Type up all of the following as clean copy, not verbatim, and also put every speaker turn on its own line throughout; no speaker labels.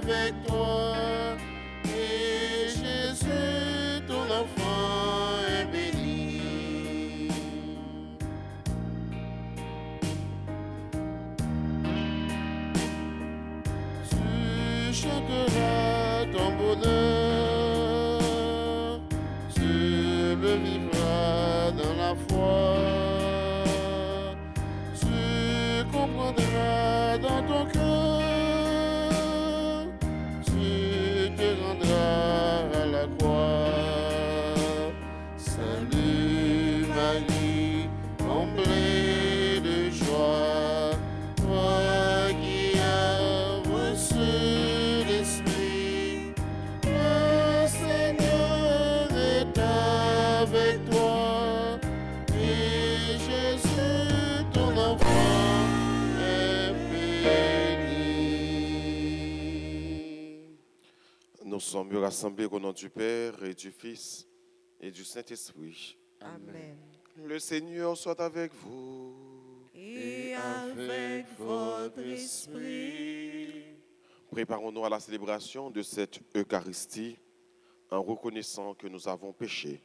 avec toi. Et Jésus, ton enfant, est béni. Tu chanteras ton bonheur, tu le vivras dans la foi. Tu comprendras dans ton cœur, tu te rendras à la croix. Salut Marie, comblée de joie, toi qui as reçu l'Esprit, le Seigneur est avec toi. Et Jésus, ton enfant, est béni.
Nous sommes rassemblés au nom du Père et du Fils et du Saint-Esprit.
Amen.
Le Seigneur soit avec vous.
Et avec votre esprit.
Préparons-nous à la célébration de cette Eucharistie en reconnaissant que nous avons péché.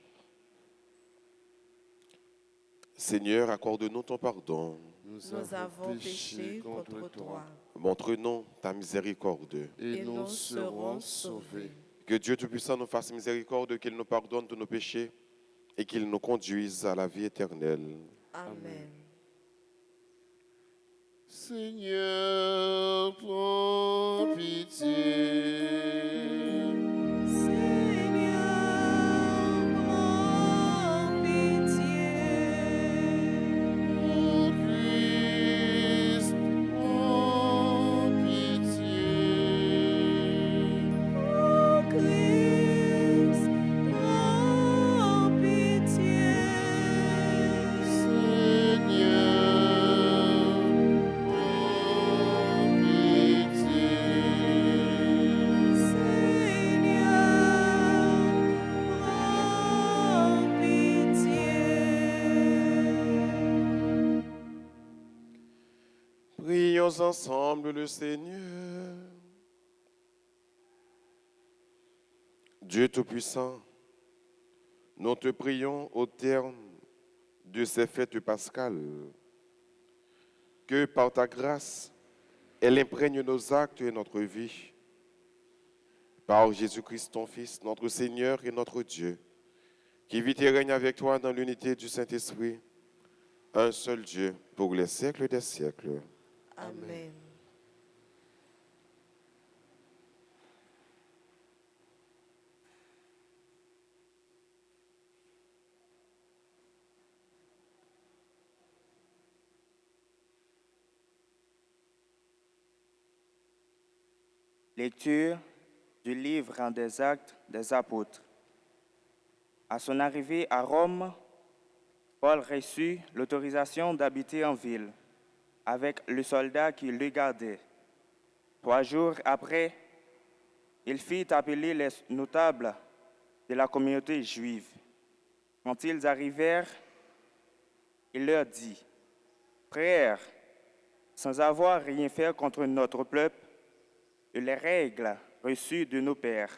Seigneur, accorde-nous ton pardon.
Nous avons péché contre toi.
Montre-nous ta miséricorde.
Et nous serons sauvés.
Que Dieu Tout-Puissant nous fasse miséricorde, qu'il nous pardonne tous nos péchés et qu'il nous conduise à la vie éternelle.
Amen.
Seigneur, prends pitié.
Seigneur, prends pitié.
Ô Christ, prends pitié.
Ô Christ, prends pitié.
Seigneur, prends pitié.
Prions ensemble le Seigneur. Dieu Tout-Puissant, nous te prions au terme de ces fêtes pascales, que par ta grâce, elle imprègne nos actes et notre vie. Par Jésus-Christ, ton Fils, notre Seigneur et notre Dieu, qui vit et règne avec toi dans l'unité du Saint-Esprit, un seul Dieu pour les siècles des siècles.
Amen.
Lecture du livre des Actes des Apôtres. À son arrivée à Rome, Paul reçut l'autorisation d'habiter en ville avec le soldat qui le gardait. 3 jours après, il fit appeler les notables de la communauté juive. Quand ils arrivèrent, il leur dit : « Frères, sans avoir rien fait contre notre peuple et les règles reçues de nos pères,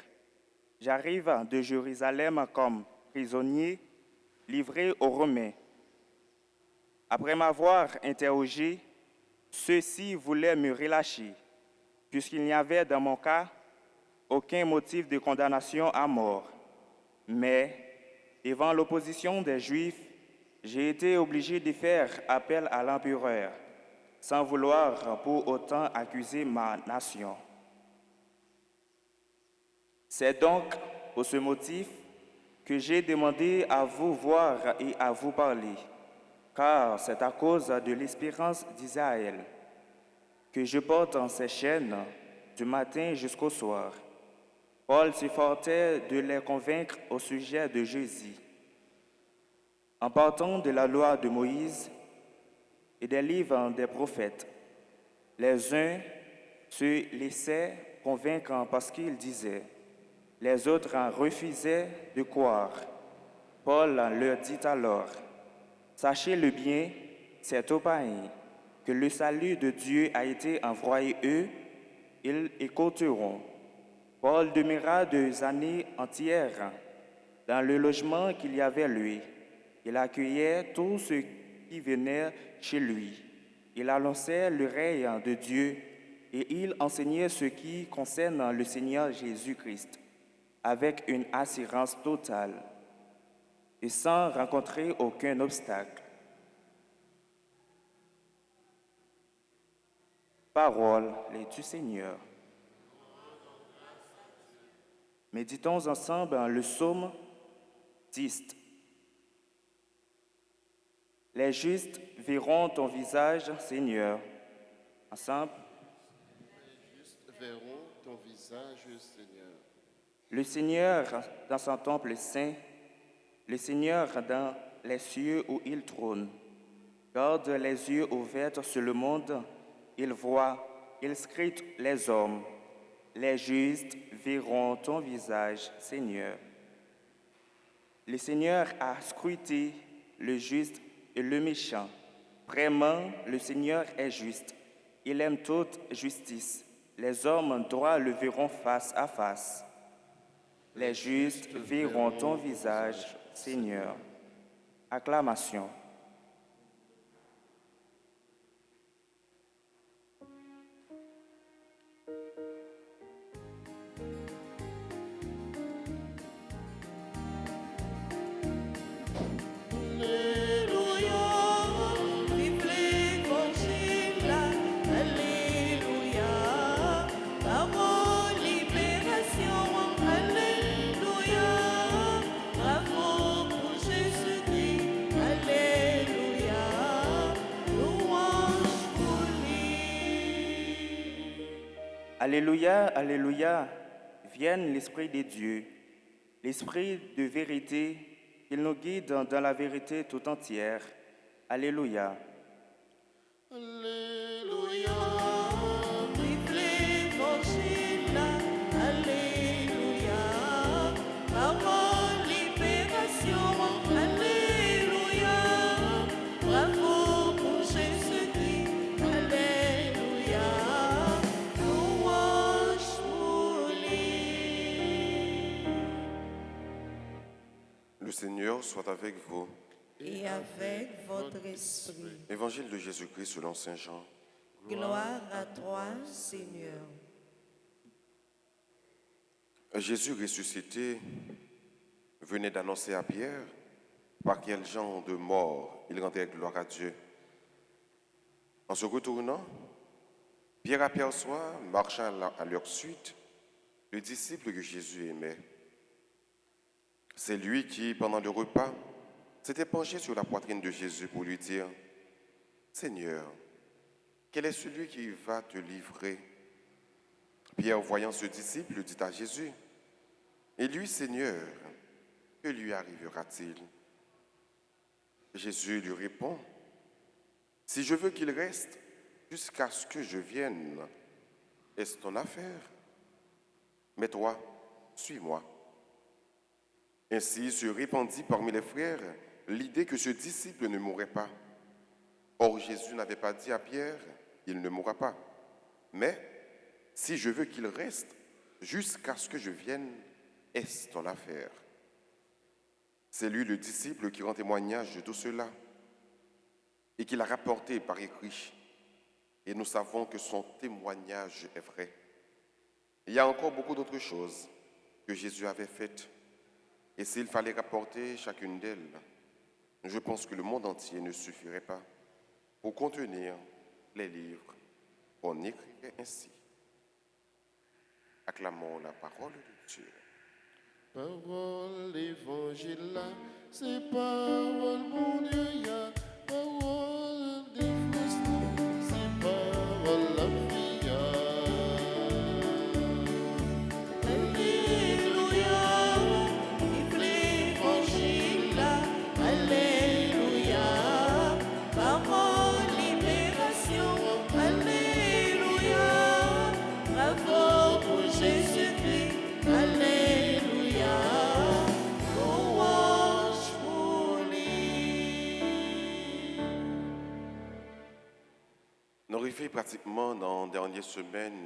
j'arrive de Jérusalem comme prisonnier livré aux Romains. Après m'avoir interrogé, ceux-ci voulaient me relâcher, puisqu'il n'y avait dans mon cas aucun motif de condamnation à mort. Mais, devant l'opposition des Juifs, j'ai été obligé de faire appel à l'empereur, sans vouloir pour autant accuser ma nation. C'est donc pour ce motif que j'ai demandé à vous voir et à vous parler, car c'est à cause de l'espérance d'Israël que je porte en ces chaînes du matin jusqu'au soir. Paul s'efforçait de les convaincre au sujet de Jésus. En partant de la loi de Moïse et des livres des prophètes, les uns se laissaient convaincre parce qu'ils disaient, les autres en refusaient de croire. Paul leur dit alors, « Sachez-le bien, c'est aux païens que le salut de Dieu a été envoyé eux, ils écouteront. Paul demeura 2 années entières dans le logement qu'il y avait lui. Il accueillait tous ceux qui venaient chez lui. Il annonçait le règne de Dieu et il enseignait ce qui concerne le Seigneur Jésus-Christ avec une assurance totale et sans rencontrer aucun obstacle. Parole du Seigneur. Méditons ensemble le psaume 10. Les justes verront ton visage, Seigneur. Ensemble.
Les justes verront ton visage, Seigneur.
Le Seigneur dans son temple saint, le Seigneur dans les cieux où il trône. Garde les yeux ouverts sur le monde, il voit, il scrute les hommes. Les justes verront ton visage, Seigneur. Le Seigneur a scruté le juste et le méchant. Vraiment, le Seigneur est juste. Il aime toute justice. Les hommes droits le verront face à face. Les justes verront ton visage, Seigneur. Acclamation. Alléluia, alléluia, vienne l'Esprit de Dieu, l'Esprit de vérité, qu'il nous guide dans la vérité tout entière. Alléluia.
Alléluia.
Vive l'Évangile, Alléluia. Parole, libération, Alléluia. Bravo pour Jésus-Christ, Alléluia. Louange pour lui.
Le Seigneur soit avec vous.
Et avec votre esprit.
Évangile de Jésus-Christ selon Saint Jean.
Gloire à toi, Seigneur.
Jésus ressuscité venait d'annoncer à Pierre par quel genre de mort il rendait gloire à Dieu. En se retournant, Pierre aperçoit, marchant à leur suite, le disciple que Jésus aimait. C'est lui qui, pendant le repas, s'était penché sur la poitrine de Jésus pour lui dire « Seigneur, quel est celui qui va te livrer ?» Pierre, voyant ce disciple, dit à Jésus « Et lui, Seigneur, que lui arrivera-t-il » Jésus lui répond « Si je veux qu'il reste jusqu'à ce que je vienne, est-ce ton affaire? Mais toi, suis-moi. » Ainsi se répandit parmi les frères l'idée que ce disciple ne mourrait pas. Or, Jésus n'avait pas dit à Pierre, il ne mourra pas. Mais, si je veux qu'il reste jusqu'à ce que je vienne, est-ce ton affaire? C'est lui le disciple qui rend témoignage de tout cela et qui l'a rapporté par écrit. Et nous savons que son témoignage est vrai. Il y a encore beaucoup d'autres choses que Jésus avait faites. Et s'il fallait rapporter chacune d'elles, je pense que le monde entier ne suffirait pas pour contenir les livres qu'on écrirait ainsi. Acclamons la parole de Dieu.
Parole, l'évangile, c'est parole, mon Dieu, y'a parole des frustrés, c'est parole, la vie.
Alléluia, vive l'Évangile, Alléluia. Parole, libération, Alléluia. Bravo pour Jésus-Christ, Alléluia. Louange pour lui.
Nous arrivons pratiquement dans la dernière semaine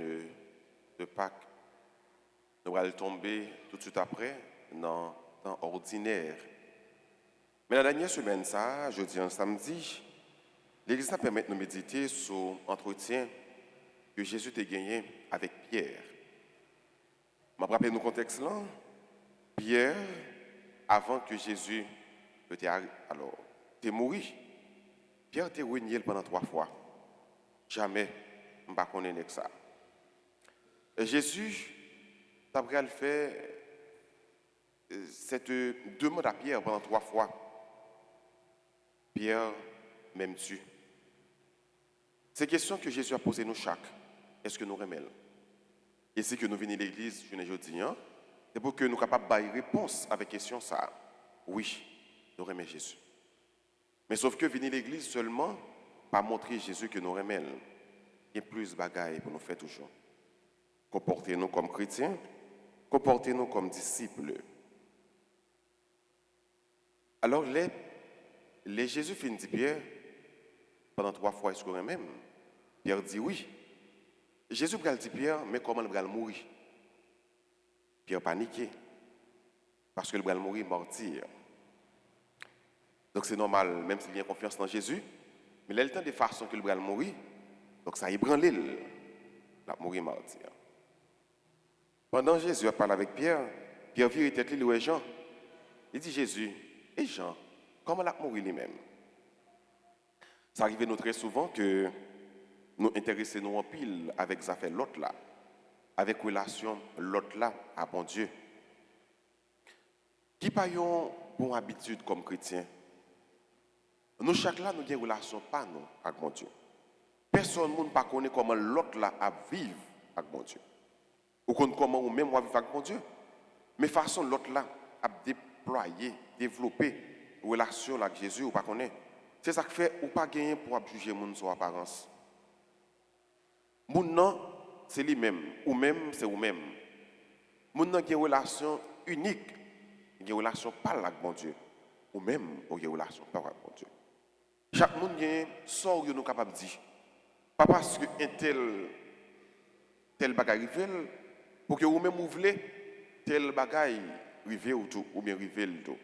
de Pâques. Nous allons tomber tout de suite après dans le temps ordinaire. Mais la dernière semaine, ça, jeudi et samedi, l'Église a permis de nous méditer sur l'entretien que Jésus a gagné avec Pierre. Je me rappelle le contexte là. Pierre, avant que Jésus t'ait mouru, Pierre t'est renié pendant 3 fois. Jamais, je ne connais pas ça. Et Jésus, t'as fait cette demande à Pierre pendant 3 fois. Pierre, m'aimes-tu? C'est une question que Jésus a posée nous chaque. Est-ce que nous remettons? Et si que nous venons à l'église, je ne dis rien, c'est pour que nous soyons capables de réponse avec la question ça. Oui, nous remettons Jésus. Mais sauf que venir à l'église seulement, pas montrer Jésus que nous remettons. Il y a plus de bagailles pour nous faire toujours. Comportez-nous comme chrétiens, comportez-nous comme disciples. Alors, les Jésus finit dit Pierre, pendant 3 fois, est-ce qu'on est même? Pierre dit oui. Jésus dit Pierre, mais comment il va mourir? Pierre paniqué, parce qu'il va mourir martyr. Donc c'est normal, même s'il y a confiance dans Jésus, mais il a le temps de façon qu'il va mourir, donc ça ébranle l'île, il va mourir martyr. Pendant que Jésus a parlé avec Pierre, Pierre vire tête lui et Jean. Il dit Jésus, et Jean, comment il a mouru lui-même? Ça arrive nous très souvent que nous intéressons en pile avec ça fait l'autre là, avec relation l'autre là à bon Dieu. Qui pas une bonne habitude comme chrétien? Nous chaque là nous avons une relation pas nous avec bon Dieu. Personne ne pas connaît comment l'autre là a vivre avec bon Dieu. Ou comment ou même vivre avec bon Dieu. Mais façon l'autre là a déployer, développer une relation avec Jésus ou pas connaît. C'est ça qui fait ou pas gagner pour juger mon sur apparence. Mon non, c'est lui-même, ou même c'est ou-même. Mon non qui a une relation unique, une relation pas avec bon Dieu, ou même une relation pas avec bon Dieu. Chaque monde a sort que nous capable de dire. Pas parce que un tel bagaille arrive, pour que vous-même vous voulez tel bagaille arrive ou tout, ou bien arrive le tout.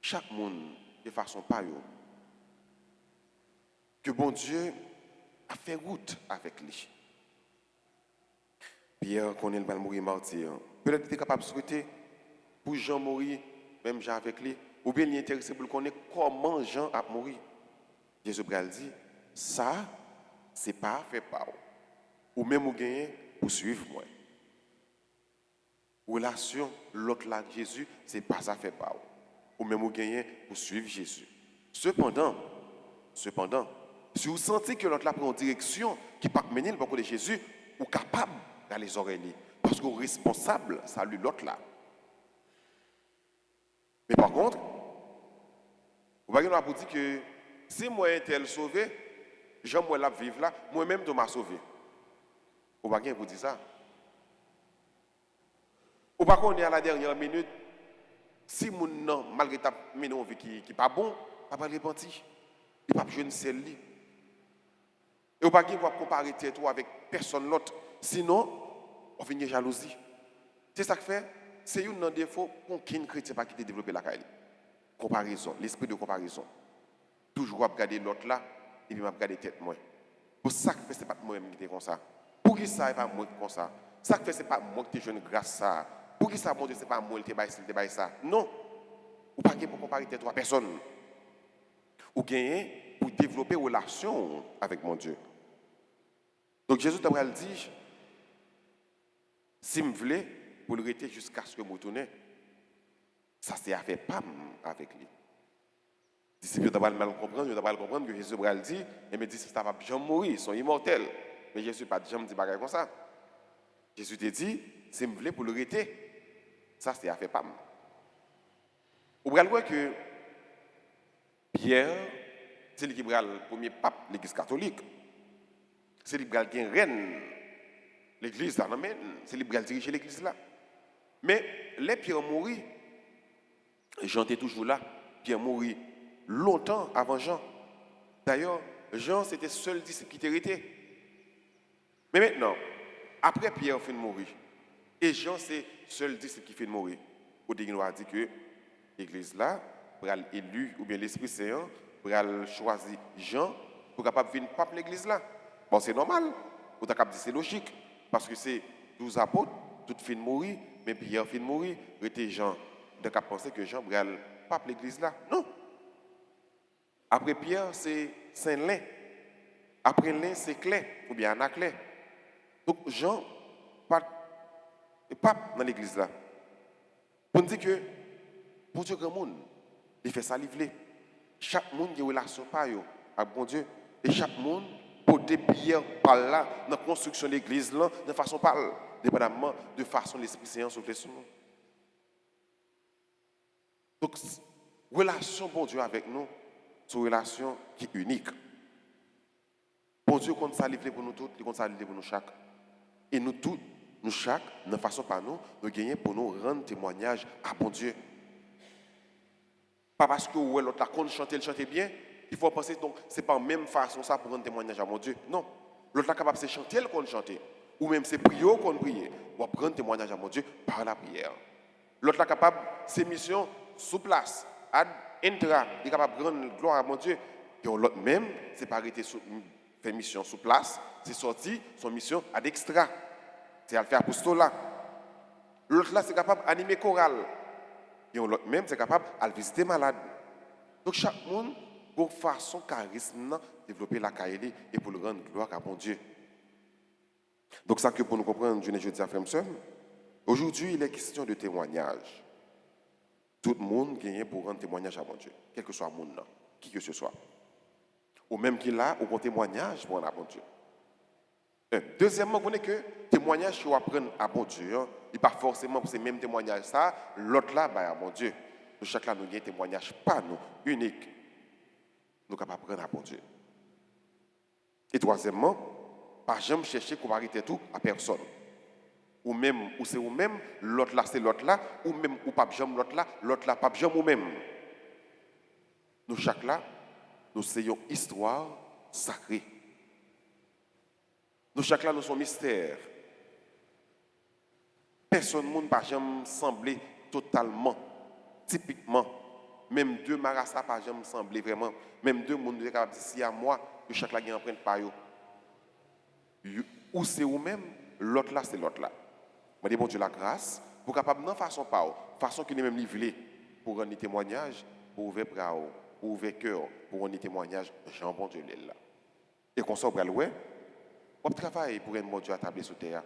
Chaque monde de façon pas yo. Que bon Dieu a fait route avec lui. Pierre connaît le mal mourir martyr. Peut-être qu'il est capable de souhaiter pour Jean mourir, même Jean avec lui, ou bien il est intéressé pour connaître comment Jean a mouru. Jésus dit, ça, c'est pas fait par ou même vous gagnez pour suivre moi. Relation, l'autre là, Jésus, c'est pas ça fait par ou même vous gagnez pour suivre Jésus. Cependant, si vous sentez que l'autre là prend une direction qui pas mener le parcours de Jésus, vous êtes capable d'aller les oreilles. Parce que vous êtes responsable, salut l'autre là. Mais par contre, vous voyez, on a dit que si moi tel sauvé, j'aime la vivre là, moi-même de m'a sauvé. Vous voyez, vous dites ça. Ou pas qu'on est à la dernière minute, si mon nom, malgré ta minute qui n'est pas bon, pas pas repenti. Il n'y a pas besoin de celle-là. Et on ne peut pas comparer toi avec personne d'autre. Sinon, on finit jalousie. C'est ça que fait. C'est un défaut pour qu'un chrétien pas qui développer la carrière. Comparaison, l'esprit de comparaison. Toujours regarder l'autre là, et puis regarder tête moi. Pour ça que fait, c'est pas moi qui est comme ça. Pour qui ça, c'est pas moi qui est comme ça. Ça que fait, c'est pas moi qui te jeune grâce ça. Pour qui ça, mon Dieu, c'est pas moi qui te ça. Non. Ou pas pour comparer tête à personne. Ou gagner pour développer une relation avec mon Dieu. Donc Jésus t'a dit, si je voulais, pour le rester jusqu'à ce que je me retourne, ça c'est à faire pam avec lui. Les disciples doivent mal comprendre que Jésus a dit, et me dit, ça va jamais mourir, ils sont immortels. Mais Jésus n'a pas jamais dit bagaille comme ça. Jésus t'a dit, si je voulais pour le rester, ça c'est à faire pam. Vous voyez que Pierre, c'est lui qui est le premier pape de l'Église catholique. C'est lui qui est une reine l'Église là, c'est lui qui dirige l'Église là. Mais les Pierre mourit, Jean était toujours là. Pierre mourit longtemps avant Jean. D'ailleurs, Jean c'était le seul disciple qui était resté. Mais maintenant, après Pierre fin de mourir, Et Jean, c'est seul disciple qui fait mourir. Ou nous a dit que l'église là, pour élu, ou bien l'Esprit Saint, pour choisir Jean, pour capable venir pape l'église là. Bon, c'est normal. Ou t'as capable dire c'est logique. Parce que c'est 12 apôtres, tout fin mourir, mais Pierre fin mourir, était Jean. Donc à penser que Jean bral pape l'église là. Non. Après Pierre, c'est Saint-Lin. Après Lin, c'est Clé, ou bien Anaclé. Donc Jean, pape dans l'église là. Pour nous dire que, pour Dieu, grand monde, il fait ça livrer. Chaque monde qui a une relation avec bon Dieu. Et chaque monde peut dépiller par là, dans la construction de l'église là, de façon par là, dépendamment de façon l'Esprit Saint souffle sur nous. Donc, relation bon Dieu avec nous, c'est une relation qui est unique. Bon Dieu compte ça livrer pour nous tous, il compte ça livrer pour nous chaque. Et nous tous, nous chaque, de façon par nous gagnons pour nous rendre témoignage à bon Dieu. Pas parce que l'autre a compte chanter, le chanter bien, il faut penser donc c'est pas la même façon ça pour rendre témoignage à mon Dieu. Non, l'autre est capable de chanter le qu'on chanter, ou même c'est prier qu'on prie, ou prendre témoignage à mon Dieu par la prière. L'autre est capable ses missions sous place, ad intra, il est capable de rendre gloire à mon Dieu. Et l'autre même, c'est pas arrêter faire mission sous place, c'est sorti son mission à l'extra. C'est à le faire apostolat. L'autre là, c'est capable d'animer chorale. Et l'autre même, c'est capable de visiter malade. Donc chaque monde, pour façon charisme, développer la carrière et pour le rendre gloire à mon Dieu. Donc ça que pour nous comprendre, je dis à frère aujourd'hui, il est question de témoignage. Tout le monde gagne pour rendre témoignage à mon Dieu, quel que soit le monde, qui que ce soit. Ou même qu'il a, ou un témoignage pour rendre à mon Dieu. Deuxièmement, vous connaissez que témoignage qu'on apprend à bon Dieu, il n'est pas forcément pour ces mêmes témoignages, ça, l'autre là, à bon Dieu. Nous, chaque là, nous avons un témoignage, pas nous, unique. Nous sommes capables d'apprendre à bon Dieu. Et troisièmement, pas jamais chercher qu'on va arrêter tout à personne. Ou même, ou c'est vous-même, l'autre là, c'est l'autre là, ou même, ou pas jamais l'autre là, pas jamais vous-même. Nous, chaque là, nous ayons une histoire sacrée. Nous, chaque là, nous sommes mystères. Personne ne peut jamais sembler totalement, typiquement. Même deux marassa pas jamais sembler vraiment. Même deux monde qui capable si à moi que chaque là qui empreinte par yo. Ou c'est ou même l'autre là c'est l'autre là. Moi dis bon Dieu la grâce pour capable non façon pas façon qu'il est même livré pour rendre témoignage, pour ouvrir bras, pour ouvrir cœur, pour rendre témoignage Jean bon Dieu là. Et qu'on soit bral ouais, on travaille pour un bon Dieu attablé sur terre.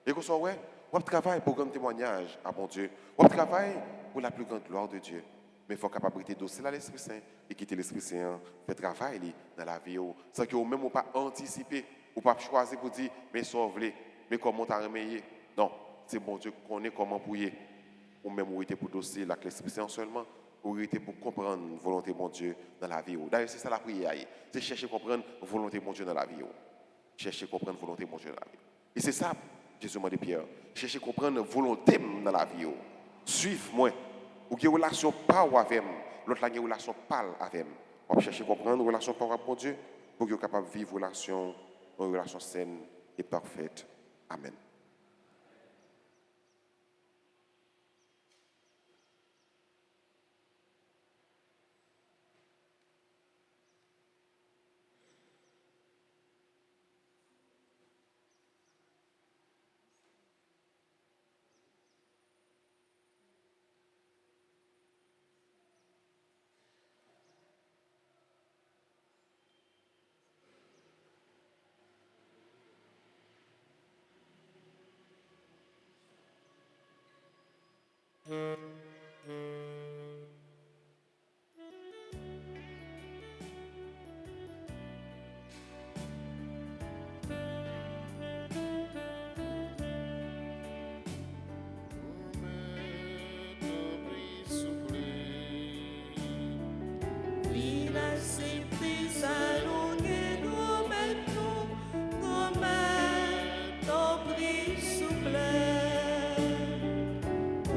Et qu'on soit ouais, on travaille pour rendre témoignage à bon Dieu. On travaille pour la plus grande gloire de Dieu. Mais il faut capable de dossier à l'Esprit Saint et quitter l'Esprit Saint, faire travail dans la vie. Sans que vous-même ou pas anticiper, ou pas choisir pour dire, mais sauve-les, mais comment t'as remeillé. Non, c'est bon Dieu qu'on connaît comment pouiller. Ou même ou était pour dossier avec l'Esprit Saint seulement, ou était pour comprendre la volonté de mon Dieu dans la vie. D'ailleurs, c'est ça la prière. C'est chercher à comprendre la volonté de mon Dieu dans la vie. Chercher à comprendre la volonté de mon Dieu dans la vie. Et c'est ça, Jésus m'a dit Pierre. Chercher à comprendre la volonté dans la vie. Suive-moi. Ou qui relation pas avec l'autre là qui relation pas avec. On va chercher à comprendre relation pas avec Dieu pour qu'il soit capable de vivre une relation saine et parfaite. Amen.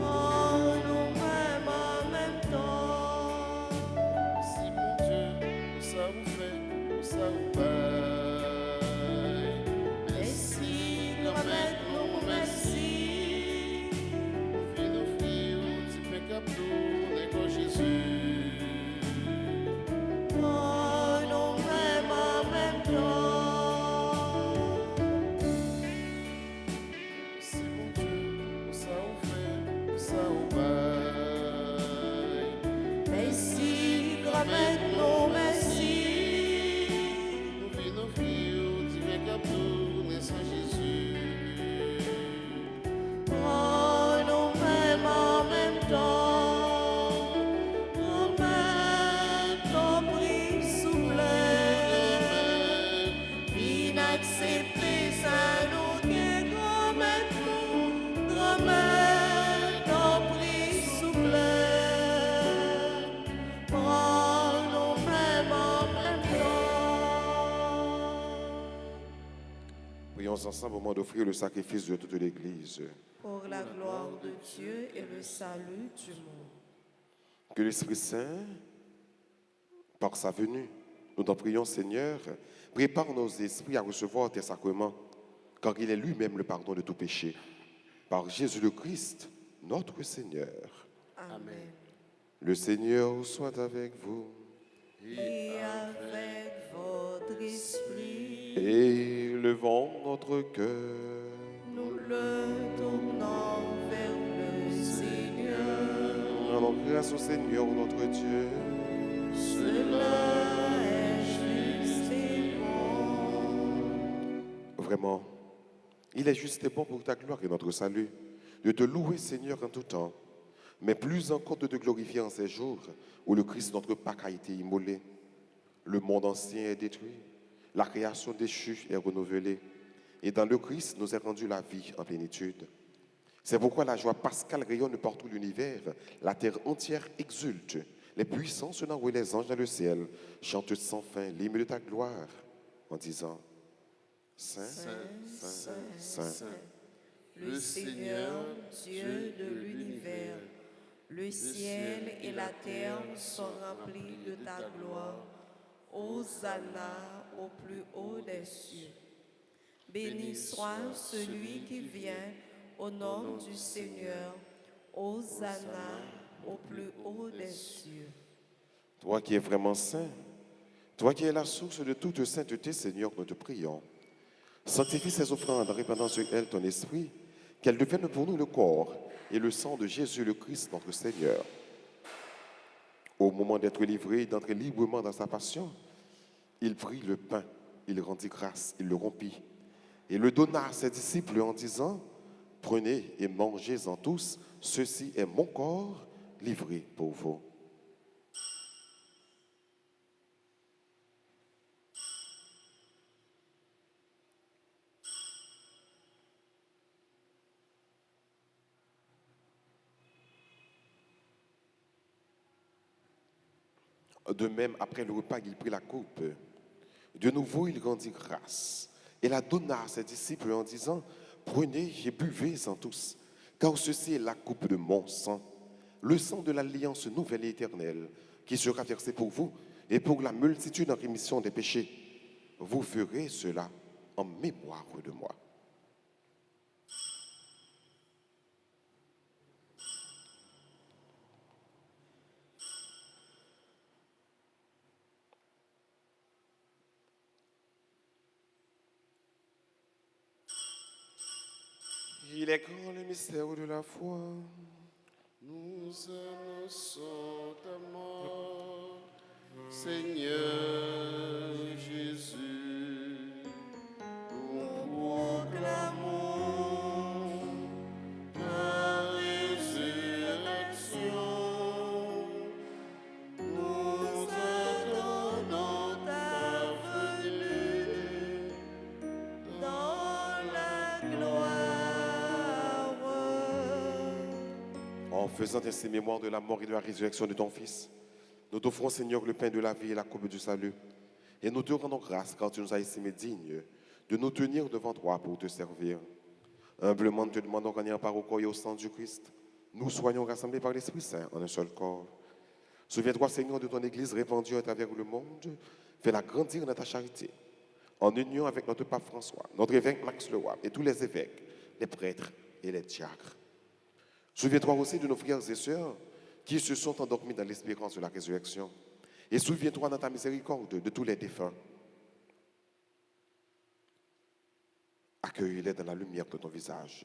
Oh promettons merci.
Nous vivons nos filles, divin captou, naissant Jésus.
Oh, nous-mêmes en même temps, remets ton prix souple. Inaccepté, ça nous guet, remets ton prix souple. Oh, nous-mêmes en même temps.
Prions ensemble au moment d'offrir le sacrifice de toute l'Église.
Pour la gloire de Dieu et le salut du monde.
Que l'Esprit Saint, par sa venue, nous t'en prions, Seigneur, prépare nos esprits à recevoir tes sacrements, car il est lui-même le pardon de tout péché. Par Jésus le Christ, notre Seigneur.
Amen.
Le Seigneur soit avec vous.
Et avec votre esprit,
Et levons notre cœur.
nous le tournons vers le Seigneur.
Rendons grâce au Seigneur notre Dieu.
Cela est juste et bon.
Vraiment, il est juste et bon pour ta gloire et notre salut de te louer, Seigneur, en tout temps, mais plus encore de te glorifier en ces jours où le Christ, notre Pâque, a été immolé. Le monde ancien est détruit, la création déchue est renouvelée, et dans le Christ nous est rendue la vie en plénitude. C'est pourquoi la joie pascale rayonne par tout l'univers, la terre entière exulte, les puissants se et les anges dans le ciel chantent sans fin l'hymne de ta gloire en disant Saint, Saint, Saint, Saint.
Le Seigneur, Dieu de l'univers, le ciel et la terre sont remplis de ta gloire. Hosanna au plus haut des cieux. Béni soit celui qui vient au nom du Seigneur. Hosanna au plus haut des cieux.
Toi qui es vraiment saint, toi qui es la source de toute sainteté, Seigneur, nous te prions. Sanctifie ces offrandes en répandant sur elles ton esprit, qu'elles deviennent pour nous le corps et le sang de Jésus le Christ, notre Seigneur. Au moment d'être livré, d'entrer librement dans sa passion, il prit le pain, il rendit grâce, il le rompit et le donna à ses disciples en disant « Prenez et mangez-en tous, ceci est mon corps livré pour vous. » De même, après le repas, il prit la coupe. De nouveau, il rendit grâce et la donna à ses disciples en disant « Prenez et buvez-en tous, car ceci est la coupe de mon sang, le sang de l'alliance nouvelle et éternelle, qui sera versé pour vous et pour la multitude en rémission des péchés. Vous ferez cela en mémoire de moi. » Il est grand le mystère de la foi.
Nous annonçons ta mort, Seigneur Jésus. Nous proclamons ta résurrection. Nous attendons ta venue dans la gloire.
En faisant ainsi mémoire de la mort et de la résurrection de ton Fils, nous t'offrons, Seigneur, le pain de la vie et la coupe du salut. Et nous te rendons grâce car tu nous as estimés dignes de nous tenir devant toi pour te servir. Humblement, nous te demandons qu'en ayant part au corps et au sang du Christ, nous soyons rassemblés par l'Esprit Saint en un seul corps. Souviens-toi, Seigneur, de ton Église répandue à travers le monde. Fais-la grandir dans ta charité, en union avec notre pape François, notre évêque Max Leroy et tous les évêques, les prêtres et les diacres. Souviens-toi aussi de nos frères et sœurs qui se sont endormis dans l'espérance de la résurrection. Et souviens-toi dans ta miséricorde de tous les défunts. Accueille-les dans la lumière de ton visage.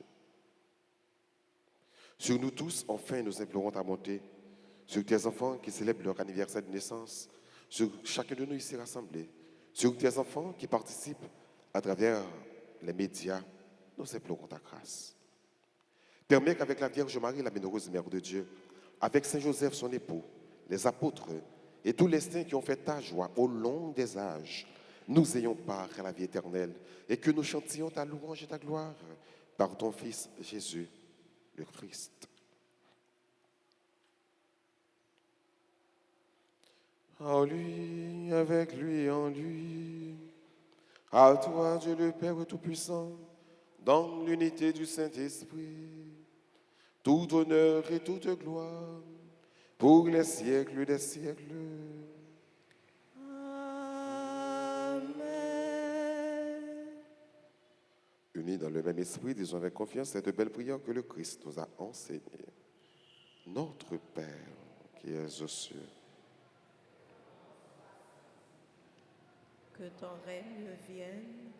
Sur nous tous, enfin, nous implorons ta bonté. sur tes enfants qui célèbrent leur anniversaire de naissance, sur chacun de nous ici rassemblés, sur tes enfants qui participent à travers les médias. Nous implorons ta grâce. Permets qu'avec la Vierge Marie, la bienheureuse Mère de Dieu, avec Saint Joseph, son époux, les apôtres et tous les saints qui ont fait ta joie au long des âges, nous ayons part à la vie éternelle et que nous chantions ta louange et ta gloire par ton Fils Jésus, le Christ. En lui, avec lui, en lui, à toi, Dieu le Père Tout-Puissant, dans l'unité du Saint-Esprit, tout honneur et toute gloire, pour les siècles des siècles.
Amen.
Unis dans le même esprit, disons avec confiance cette belle prière que le Christ nous a enseignée. Notre Père qui es aux cieux,
Que ton règne vienne,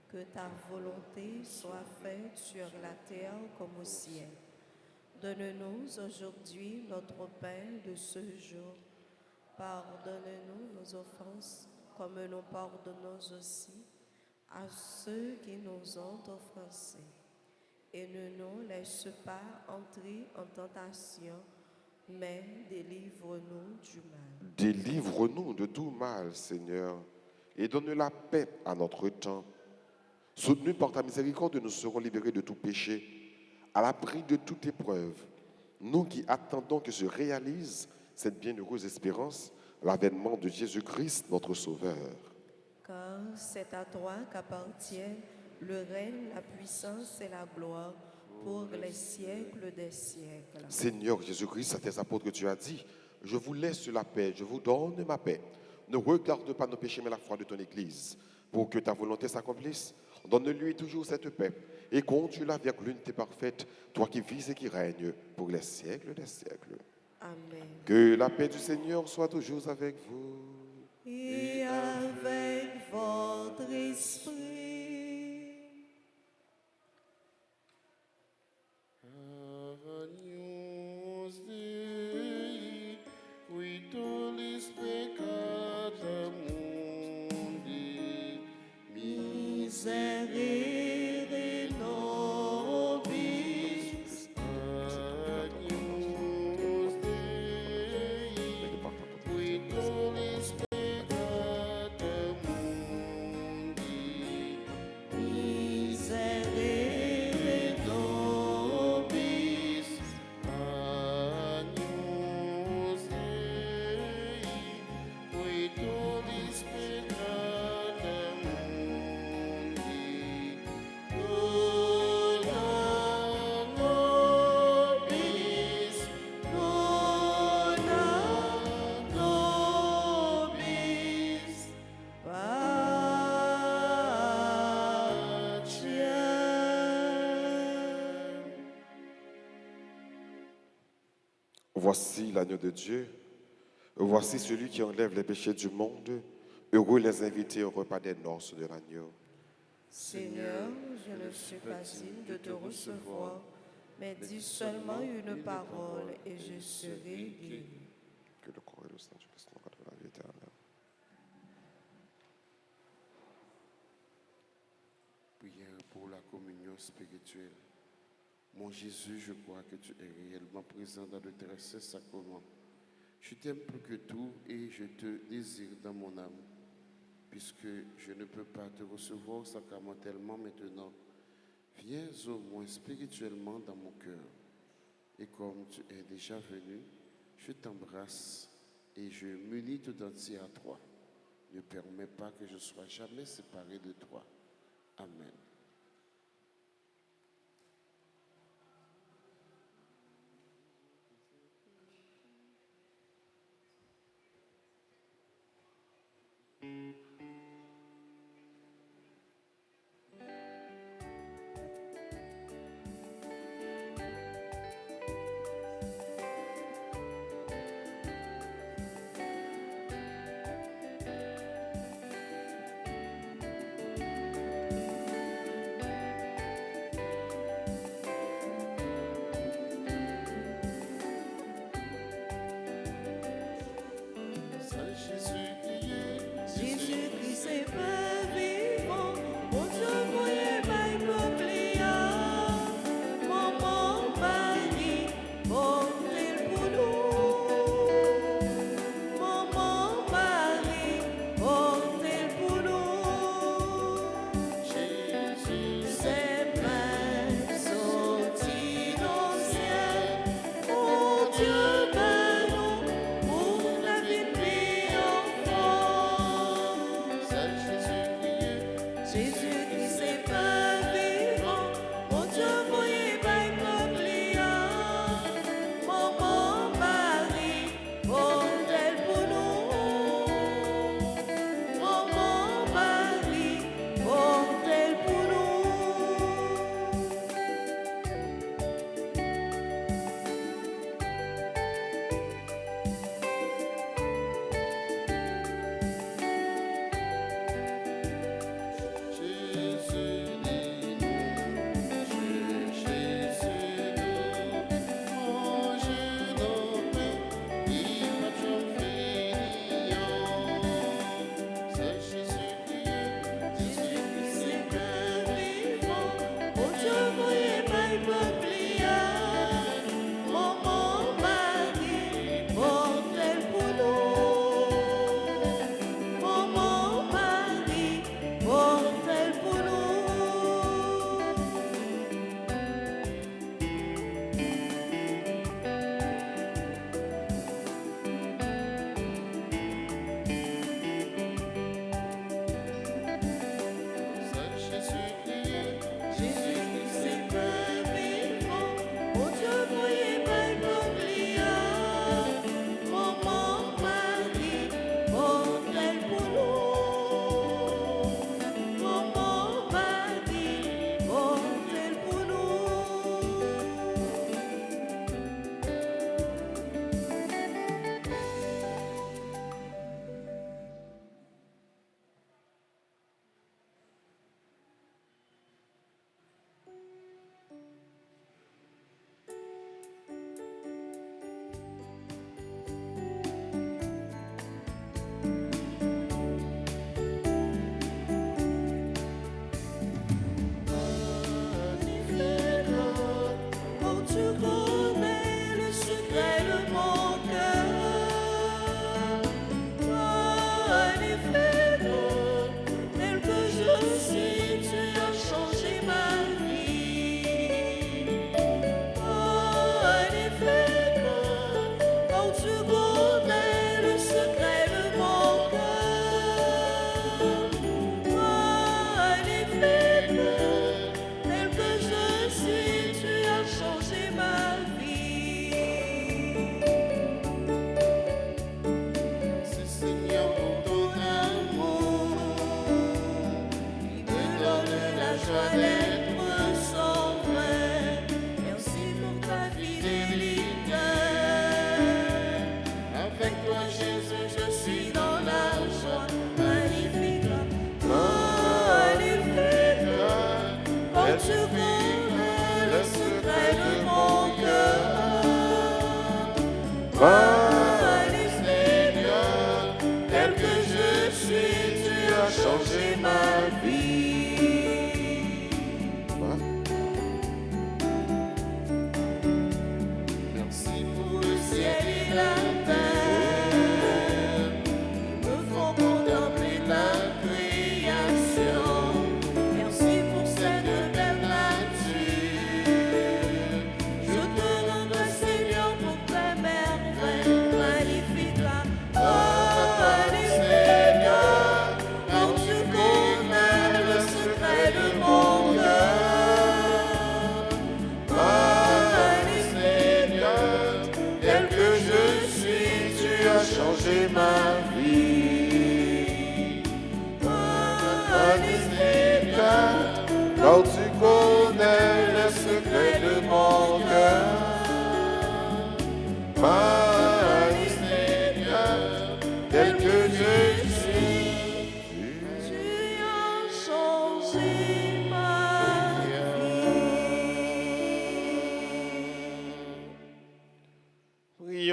que ta volonté soit faite sur la terre comme au ciel. Donne-nous aujourd'hui notre pain de ce jour. Pardonne-nous nos offenses, comme nous pardonnons aussi à ceux qui nous ont offensés. Et ne nous laisse pas entrer en tentation, mais délivre-nous du mal.
délivre-nous de tout mal, Seigneur, et donne la paix à notre temps. Soutenus par ta miséricorde, nous serons libérés de tout péché, à l'abri de toute épreuve. Nous qui attendons que se réalise cette bienheureuse espérance, l'avènement de Jésus-Christ, notre Sauveur.
Car c'est à toi qu'appartiennent le règne, la puissance et la gloire pour les siècles des siècles.
Seigneur Jésus-Christ, à tes apôtres, tu as dit, je vous laisse la paix, je vous donne ma paix. Ne regarde pas nos péchés, mais la foi de ton Église. Pour que ta volonté s'accomplisse, donne-lui toujours cette paix et conduis-la vers l'unité parfaite, toi qui vis et qui règnes pour les siècles des siècles.
Amen.
Que la paix du Seigneur soit toujours avec vous.
Et avec votre esprit.
Agnus Dei, qui tollis peccata mundi,
Miserere nobis.
Agnus Dei, qui tollis peccata mundi,
Miserere nobis.
Agnus Dei, qui tollis peccata mundi, dona nobis,
Dona nobis pacem.
Voici l'agneau de Dieu. Voici celui qui enlève les péchés du monde. Heureux les invités au repas des noces de l'agneau.
Seigneur, je ne suis pas digne de te recevoir, mais dis seulement une parole et je serai guéri.
Que le corps et le sang du Christ nous gardent la vie éternelle.
Prière pour la communion spirituelle. Mon Jésus, je crois que tu es réellement présent dans le très saint sacrement. Je t'aime plus que tout et je te désire dans mon âme. Puisque je ne peux pas te recevoir sacramentellement maintenant, viens au moins spirituellement dans mon cœur. Et comme tu es déjà venu, je t'embrasse et je m'unis tout entier à toi. Ne permets pas que je sois jamais séparé de toi. Amen.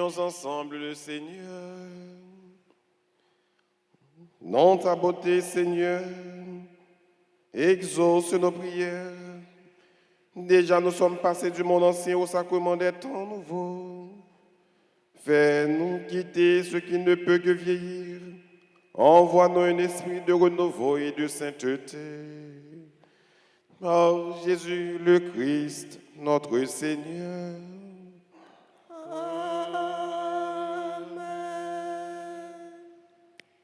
Prions ensemble le Seigneur. Dans ta beauté, Seigneur, exauce nos prières. Déjà nous sommes passés du monde ancien au sacrement des temps nouveaux. Fais-nous quitter ce qui ne peut que vieillir. Envoie-nous un esprit de renouveau et de sainteté. Par Jésus le Christ, notre Seigneur.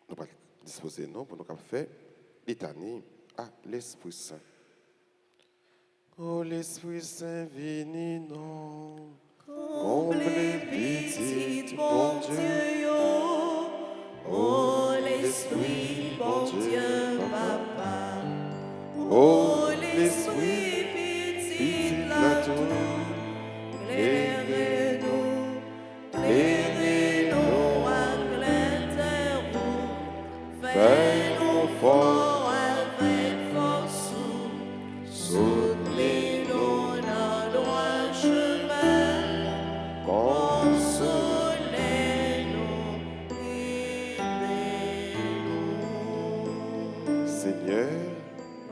Nous allons disposer nous pour nous faire litanie à l'Esprit Saint. Oh l'Esprit Saint, venez nous, comblez pitié, bon Dieu.
Oh l'Esprit, bon Dieu, Papa.
Oh
l'Esprit, pitié, la tour. Éclairez-nous, éclairez-nous à l'éternel. Fais-nous fort avec force. Soutenez-nous dans le droit chemin. Consolez-nous, aidez-nous.
Seigneur,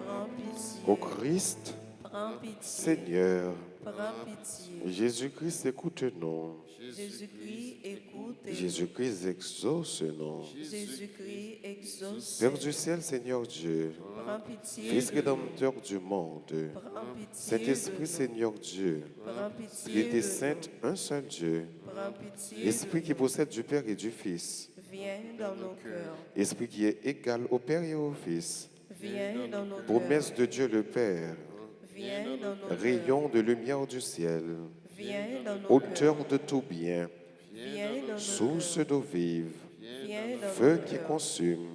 Prends pitié,
ô Christ,
prends pitié,
Seigneur,
prends pitié.
Jésus-Christ, écoute-nous.
Jésus-Christ, écoute.
Jésus-Christ, exauce-nous.
Jésus-Christ, exauce.
Père du ciel, Seigneur Dieu,
Prends pitié.
Fils rédempteur du monde,
Prends pitié.
Saint-Esprit, Seigneur Dieu,
Prends pitié.
Trinité sainte, un seul Dieu,
Prends pitié.
Esprit qui possède du Père et du Fils,
Viens dans nos cœurs.
Esprit qui est égal au Père et au Fils,
Viens dans nos cœurs.
promesse de Dieu le Père,
Viens dans nos cœurs.
rayon de lumière du ciel,
Viens dans nos
auteur
cœurs.
de tout bien,
Viens dans nos
source
cœurs.
d'eau vive,
Viens dans
feu
nos
qui
cœurs.
consume,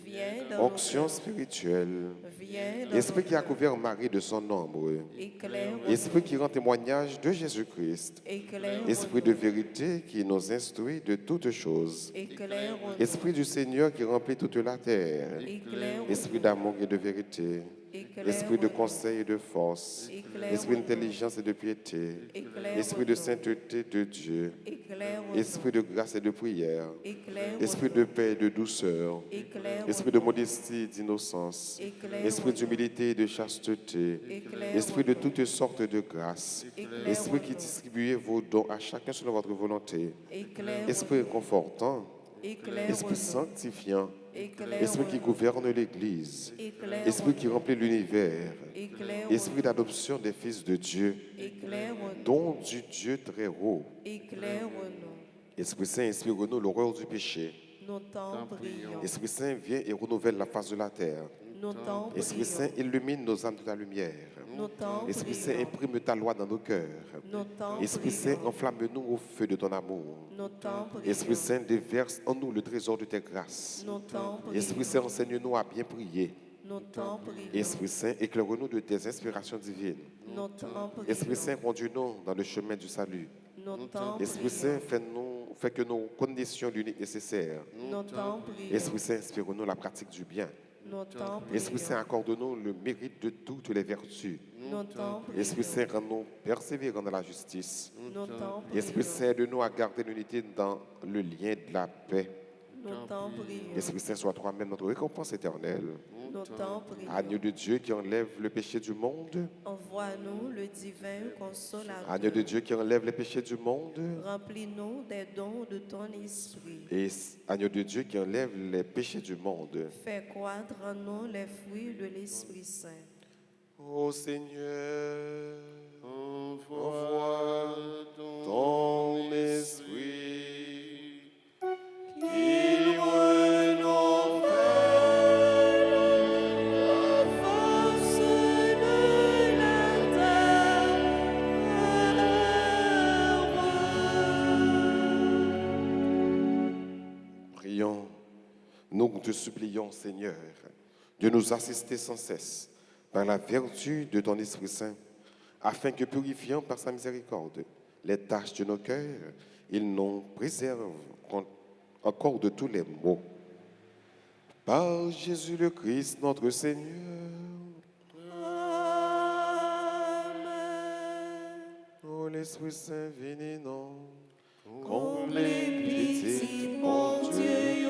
Viens dans nos
onction
cœurs.
spirituelle,
Viens dans
Esprit
nos
qui a
cœurs.
couvert Marie de son ombre,
Éclaire.
Esprit qui rend témoignage de Jésus-Christ,
Éclaire.
Esprit de vérité qui nous instruit de toutes choses,
Éclaire.
Esprit du Seigneur qui remplit toute la terre,
Éclaire.
Esprit d'amour et de vérité,
Éclaire.
Esprit de conseil et de force,
Éclaire.
Esprit d'intelligence et de piété,
Éclaire.
Esprit de sainteté de Dieu,
Éclaire.
Esprit de grâce et de prière,
Éclaire.
Esprit de paix et de douceur,
Éclaire.
Esprit de modestie et d'innocence,
Éclaire.
Esprit d'humilité et de chasteté,
Éclaire.
Esprit de toutes sortes de grâces,
Éclaire.
Esprit qui distribuez vos dons à chacun selon votre volonté,
Éclaire.
Esprit confortant,
Éclaire.
Esprit sanctifiant,
Éclaire.
Esprit qui gouverne l'Église,
Éclaire.
Esprit qui remplit l'univers,
Éclaire.
Esprit d'adoption des fils de Dieu,
Éclaire.
don du Dieu très haut,
Éclaire-nous.
Esprit Saint, inspire-nous l'horreur du péché.
Nous t'en prions.
Esprit Saint, viens et renouvelle la face de la terre.
Nous t'en
Esprit Saint,
prions.
illumine nos âmes de ta lumière.
Nous t'en
Esprit Saint,
prions.
imprime ta loi dans nos cœurs.
Nous t'en
Esprit Saint,
prions.
enflamme-nous au feu de ton amour.
Nous t'en prions.
Esprit Saint, déverse en nous le trésor de tes grâces.
Nous t'en prions.
Esprit Saint, enseigne-nous à bien prier.
Nous t'en prions.
Esprit Saint, éclaire-nous de tes inspirations divines.
Nous t'en prions.
Esprit Saint, conduis-nous dans le chemin du salut.
Nous t'en
Esprit Saint, fais que nous connaissions l'unique nécessaire.
Nous t'en prions.
Esprit Saint, inspire-nous la pratique du bien.
Nous t'en
Esprit Saint,
prions.
accorde-nous le mérite de toutes les vertus.
Nous t'en
Esprit
prions.
Saint, rends-nous persévérants dans la justice.
Nous t'en
Esprit
prions.
Saint, aide-nous à garder l'unité dans le lien de la paix.
Nous t'en prions.
Esprit Saint, sois toi-même notre récompense éternelle.
Nous t'en prions.
Agneau de Dieu qui enlève le péché du monde.
Envoie-nous le divin consolateur.
Agneau de Dieu qui enlève les péchés du monde.
Remplis-nous des dons de ton esprit.
Et agneau de Dieu qui enlève les péchés du monde.
Fais croître en nous les fruits de l'Esprit Saint.
Ô Seigneur,
Envoie
ton esprit
Qui renouvelle la force de la terre.
Prions, nous te supplions, Seigneur, de nous assister sans cesse par la vertu de ton Esprit Saint, afin que, purifiant par sa miséricorde les tâches de nos cœurs, il nous préserve encore de tous les maux. Par Jésus le Christ, notre Seigneur.
Amen.
Ô l'Esprit Saint, venez nous, comblez pitié, mon Dieu.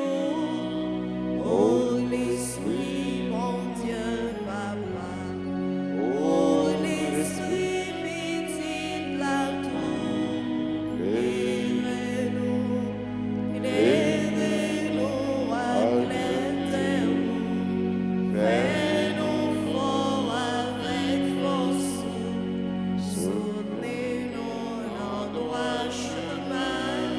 Oh l'Esprit, mon Dieu, Papa. Oh l'Esprit, pitié de la tour. Éclairez-nous à clair où. Fais-nous fort avec force. Soutenez-nous dans droit chemin.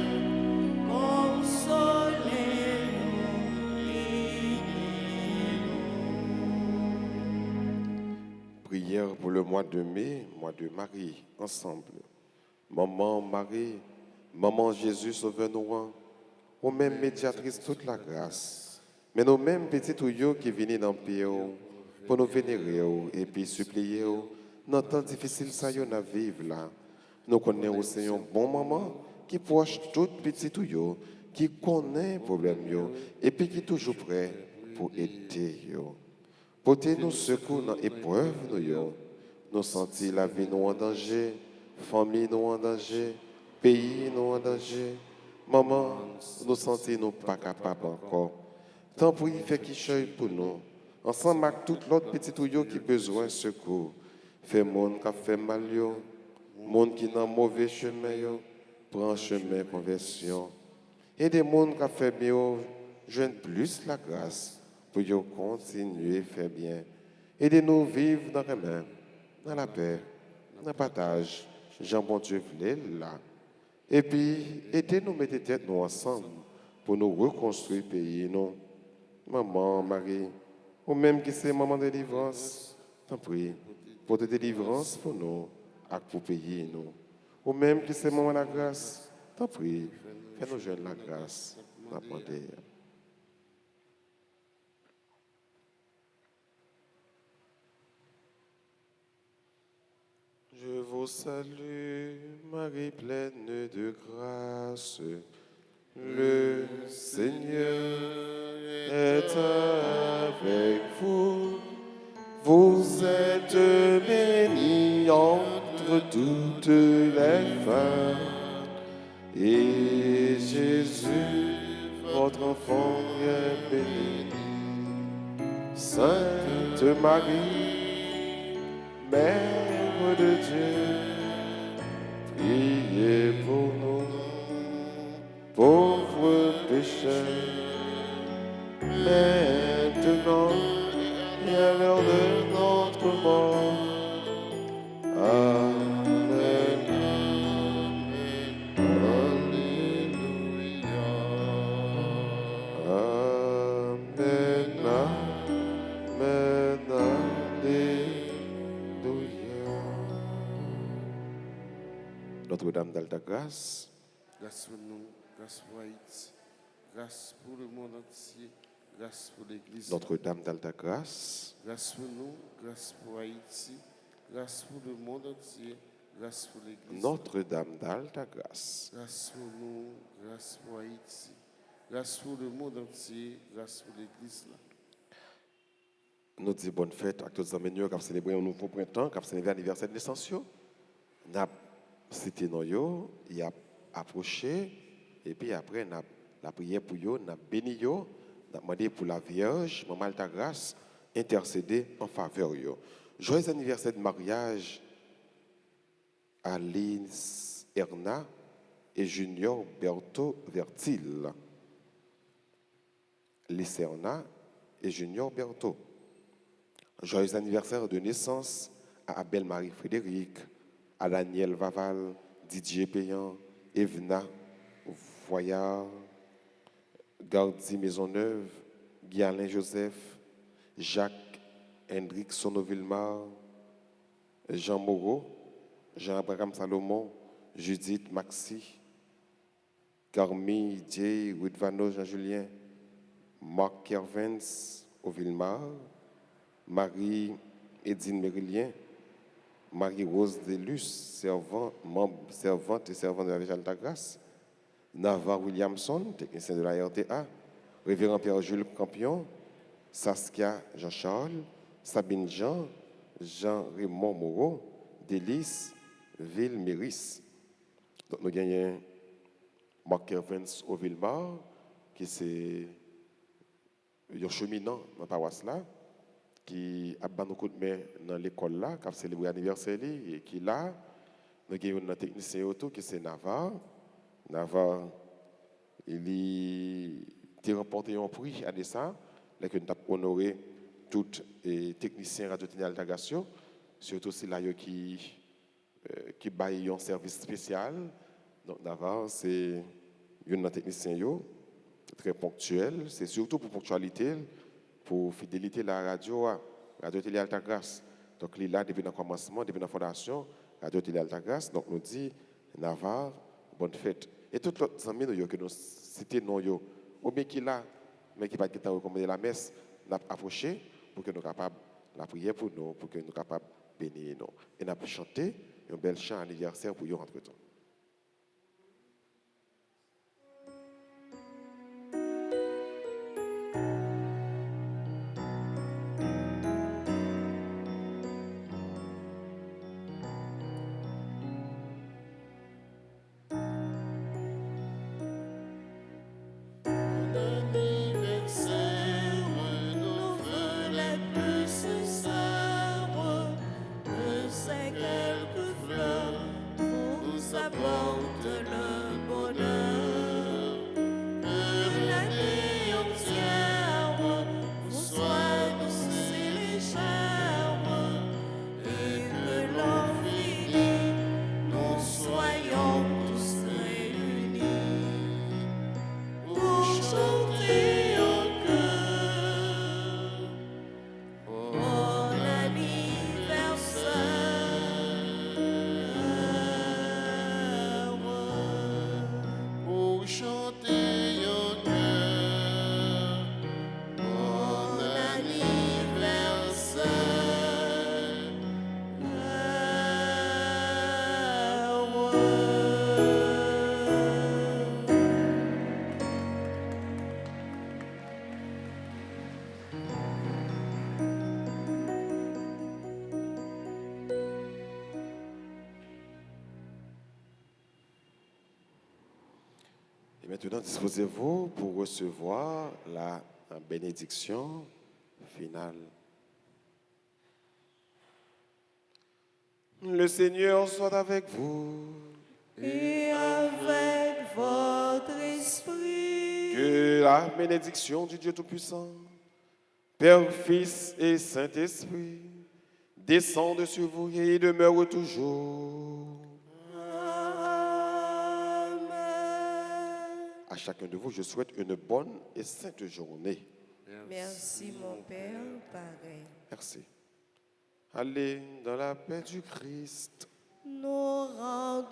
Prière pour le mois de mai, mois de Marie, ensemble. Maman Marie, Maman Jésus, sauve-nous, ou même médiatrice toute la grâce. Mais nous mêmes petits tuyaux qui viennent dans le pays pour nous vénérer et puis supplier dans le temps difficile ça y a vivre là. Nous connaissons aussi un bon maman qui proche tout petit tuyau, qui connaît le problème et puis qui est toujours prêt pour aider yo. Portez-nous secours dans l'épreuve, nous sentir la vie nous en danger, famille nous en danger, pays nous en danger. Maman, nous sentir nous pas capables encore. Tant pour y faire qui cheuille pour nous. Ensemble avec tout l'autre petit tuyau qui a besoin de secours. Fait monde qui a fait mal, monde qui est dans mauvais chemin, prend chemin conversion. Et des monde qui a fait bien, joignent plus la grâce pour continuer à faire bien. Aidez-nous à vivre dans la main, dans la paix, dans le partage. Jean bon Dieu voulait là. Et puis, aidez-nous à mettre tête nous ensemble pour nous reconstruire le pays. Nous. Maman, Marie, ou même qui c'est maman de délivrance, t'en prie, pour de délivrance pour nous, et pour payer nous. Ou même qui c'est maman de la grâce, t'en prie, fais-nous jeûner la grâce, demander. Je vous salue, Marie pleine de grâce. Le Seigneur est avec vous. Vous êtes bénie entre toutes les femmes. Et Jésus, votre enfant, est béni. Sainte Marie, Mère de Dieu, priez pour nous, pauvres pécheurs, maintenant et à l'heure de notre mort. Amen. Amen. Amen. Alléluia. Notre-Dame d'Alta Grâce,
Grâce pour nous, grâce pour Haïti, grâce pour le monde entier, grâce pour l'Église.
Notre-Dame d'Alta Grâce,
Grâce pour nous, grâce pour Haïti, grâce pour le monde entier, grâce pour l'Église.
Notre-Dame d'Alta Grâce,
Grâce pour nous, grâce pour Haïti, grâce pour le monde entier, grâce pour l'Église.
nous disons bonne fête à tous les amis qui ont célébré un nouveau printemps, qui ont célébré l'anniversaire de naissance. Nous avons cité nous, il a approché, et puis après, nous avons la prière pour eux, nous avons béni eux, nous avons demandé pour la Vierge, Maman Alta Grâce, intercéder en faveur de eux. Joyeux anniversaire de mariage à Lise Erna et Junior Berto Vertil. Lise Erna et Junior Berto. Joyeux anniversaire de naissance à Abel Marie Frédéric, à Daniel Vaval, Didier Payan, Evna Voyard, Gardi Maisonneuve, Guy-Alain Joseph, Jacques Hendrik Sonovilmar, Jean Moreau, Jean-Abraham Salomon, Judith Maxi, Carmi J. Widvano Jean-Julien, Marc Kervens au Villemar, Marie Edine Mérilien, Marie-Rose Delus, servante et servante de la Vierge Alta Grâce, Nava Williamson, technicien de la RTA, Révérend Pierre-Jules Campion, Saskia Jean-Charles, Sabine Jean, Jean-Raymond Moreau, Délice, Ville Méris. Donc nous gagnons Mark Evans au Villemar, qui c'est un cheminant dans la paroisse là, qui a donné un coup de main dans l'école là, qui a célébré l'anniversaire et qui là, nous avons un technicien auto qui c'est Navarre. Navarre, il a remporté un prix à ça, là que nous avons honoré tous les techniciens radio-télé Altagration, surtout si là qui baille un service spécial. Donc Navarre, c'est un technicien très ponctuel, c'est surtout pour ponctualité, pour fidélité la radio, radio-télé Altagrace. Donc il est là depuis le commencement, depuis la fondation, radio-télé Altagrace. Donc nous dit Navarre, bonne fête. Et tous les amis que nous citons, ou bien qui là, mais qui ne pas recommander la messe, nous avons approché pour que nous soyons capables de la prière pour nous, pour que nous soyons capables de bénir nous. Et nous avons chanté un bel chant anniversaire pour eux entre-temps. Maintenant, disposez-vous pour recevoir la bénédiction finale. Le Seigneur soit avec vous.
Et avec votre esprit.
Que la bénédiction du Dieu Tout-Puissant, Père, Fils et Saint-Esprit, descende sur vous et demeure toujours. À chacun de vous, je souhaite une bonne et sainte journée.
Merci mon Père, pareil.
Merci. Allez dans la paix du Christ.
Nous rendons